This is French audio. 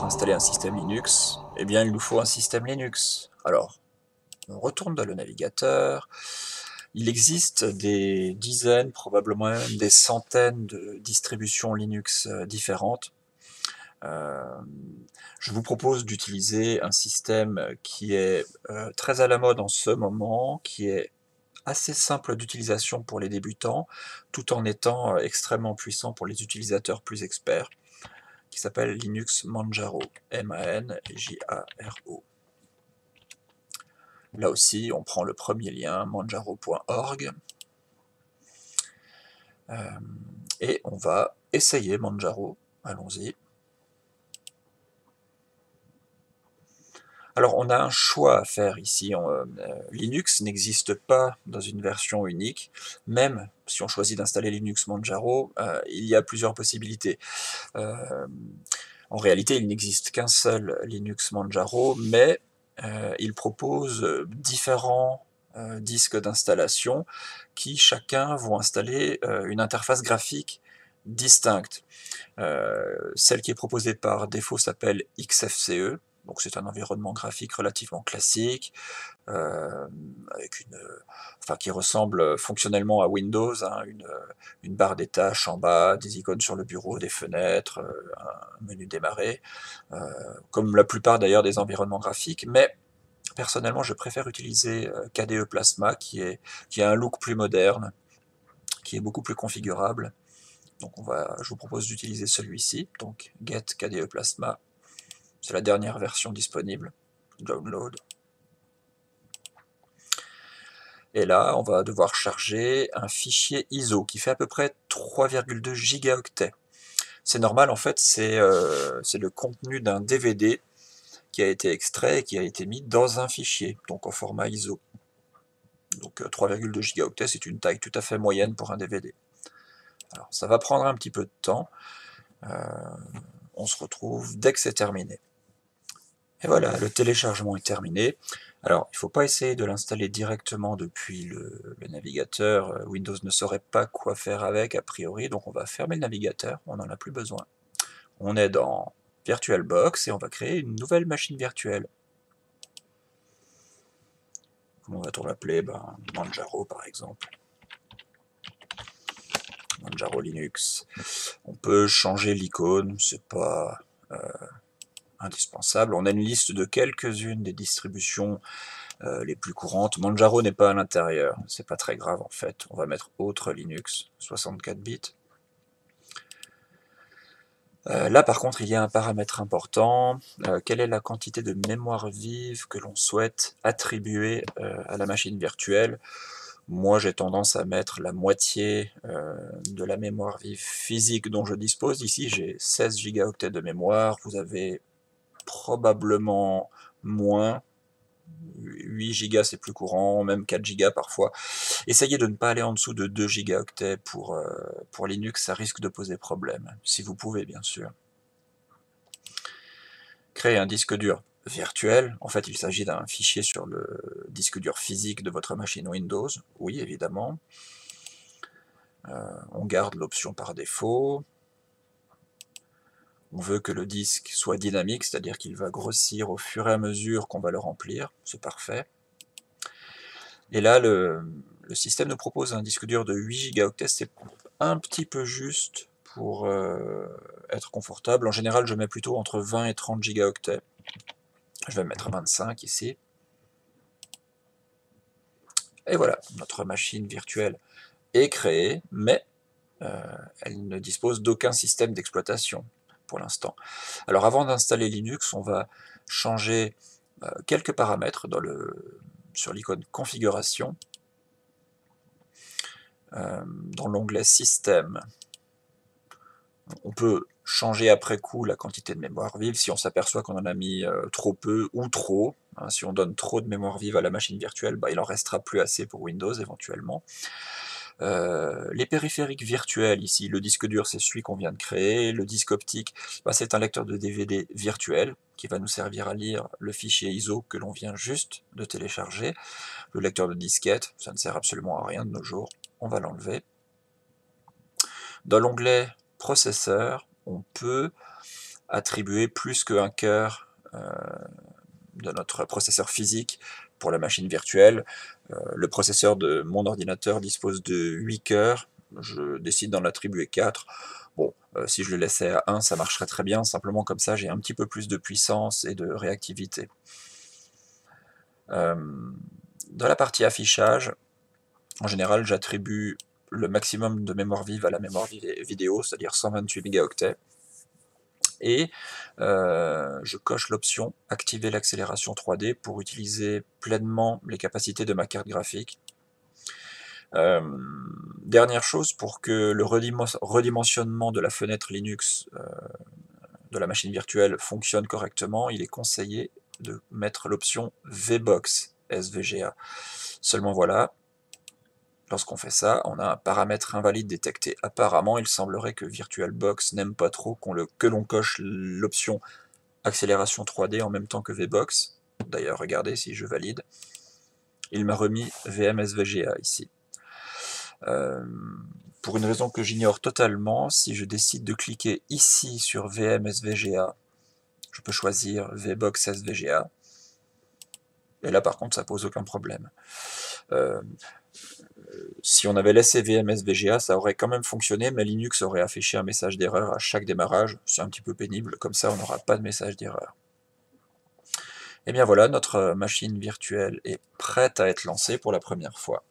installer un système Linux, eh bien il nous faut un système Linux. Alors, on retourne dans le navigateur. Il existe des dizaines, probablement même des centaines de distributions Linux différentes. Je vous propose d'utiliser un système qui est très à la mode en ce moment, qui est assez simple d'utilisation pour les débutants, tout en étant extrêmement puissant pour les utilisateurs plus experts, qui s'appelle Linux Manjaro, M-A-N-J-A-R-O. Là aussi, on prend le premier lien, manjaro.org, et on va essayer Manjaro. Allons-y. Alors, on a un choix à faire ici. Linux n'existe pas dans une version unique. Même si on choisit d'installer Linux Manjaro, il y a plusieurs possibilités. En réalité, il n'existe qu'un seul Linux Manjaro, mais il propose différents disques d'installation qui chacun vont installer une interface graphique distincte. Celle qui est proposée par défaut s'appelle XFCE, donc c'est un environnement graphique relativement classique, avec qui ressemble fonctionnellement à Windows, hein, une barre des tâches en bas, des icônes sur le bureau, des fenêtres, un menu démarrer, comme la plupart d'ailleurs des environnements graphiques, mais personnellement je préfère utiliser KDE Plasma qui a un look plus moderne, qui est beaucoup plus configurable. Donc je vous propose d'utiliser celui-ci, donc Get KDE Plasma, c'est la dernière version disponible, download. Et là, on va devoir charger un fichier ISO qui fait à peu près 3,2 gigaoctets. C'est normal, en fait, c'est le contenu d'un DVD qui a été extrait et qui a été mis dans un fichier, donc en format ISO. Donc 3,2 gigaoctets, c'est une taille tout à fait moyenne pour un DVD. Alors, ça va prendre un petit peu de temps. On se retrouve dès que c'est terminé. Et voilà, le téléchargement est terminé. Alors, il ne faut pas essayer de l'installer directement depuis le navigateur. Windows ne saurait pas quoi faire avec, a priori, donc on va fermer le navigateur, on n'en a plus besoin. On est dans VirtualBox et on va créer une nouvelle machine virtuelle. Comment va-t-on l'appeler? Manjaro, par exemple. Manjaro Linux. On peut changer l'icône, c'est pas indispensable. On a une liste de quelques-unes des distributions les plus courantes. Manjaro n'est pas à l'intérieur, c'est pas très grave en fait. On va mettre autre Linux, 64 bits. Là par contre il y a un paramètre important, quelle est la quantité de mémoire vive que l'on souhaite attribuer à la machine virtuelle. Moi j'ai tendance à mettre la moitié de la mémoire vive physique dont je dispose. Ici j'ai 16 gigaoctets de mémoire, vous avez probablement moins. 8 Go c'est plus courant, même 4 Go parfois. Essayez de ne pas aller en dessous de 2 gigaoctets pour Linux, ça risque de poser problème, si vous pouvez bien sûr. Créer un disque dur virtuel, en fait il s'agit d'un fichier sur le disque dur physique de votre machine Windows, oui évidemment. On garde l'option par défaut. On veut que le disque soit dynamique, c'est-à-dire qu'il va grossir au fur et à mesure qu'on va le remplir, c'est parfait. Et là, le système nous propose un disque dur de 8 gigaoctets, c'est un petit peu juste pour être confortable. En général, je mets plutôt entre 20 et 30 gigaoctets. Je vais mettre 25 ici. Et voilà, notre machine virtuelle est créée, mais elle ne dispose d'aucun système d'exploitation pour l'instant. Alors avant d'installer Linux, on va changer quelques paramètres sur l'icône configuration. Dans l'onglet système, on peut changer après coup la quantité de mémoire vive si on s'aperçoit qu'on en a mis trop peu ou trop. Hein, si on donne trop de mémoire vive à la machine virtuelle, il en restera plus assez pour Windows éventuellement. Les périphériques virtuels ici, le disque dur c'est celui qu'on vient de créer, le disque optique c'est un lecteur de DVD virtuel qui va nous servir à lire le fichier ISO que l'on vient juste de télécharger. Le lecteur de disquette, ça ne sert absolument à rien de nos jours, on va l'enlever. Dans l'onglet processeur, on peut attribuer plus qu'un cœur de notre processeur physique pour la machine virtuelle. Le processeur de mon ordinateur dispose de 8 cœurs, je décide d'en attribuer 4. Bon, si je le laissais à 1, ça marcherait très bien, simplement comme ça j'ai un petit peu plus de puissance et de réactivité. Dans la partie affichage, en général j'attribue le maximum de mémoire vive à la mémoire vidéo, c'est-à-dire 128 mégaoctets, et je coche l'option activer l'accélération 3D pour utiliser pleinement les capacités de ma carte graphique. Dernière chose, pour que le redimensionnement de la fenêtre Linux de la machine virtuelle fonctionne correctement, il est conseillé de mettre l'option VBox SVGA. Seulement voilà, lorsqu'on fait ça, on a un paramètre invalide détecté. Apparemment, il semblerait que VirtualBox n'aime pas trop que l'on coche l'option accélération 3D en même temps que VBox. D'ailleurs, regardez si je valide. Il m'a remis VMSVGA ici. Pour une raison que j'ignore totalement, si je décide de cliquer ici sur VMSVGA, je peux choisir VBox SVGA. Et là par contre ça pose aucun problème. Si on avait laissé VMSVGA, ça aurait quand même fonctionné, mais Linux aurait affiché un message d'erreur à chaque démarrage. C'est un petit peu pénible, comme ça on n'aura pas de message d'erreur. Et bien voilà, notre machine virtuelle est prête à être lancée pour la première fois.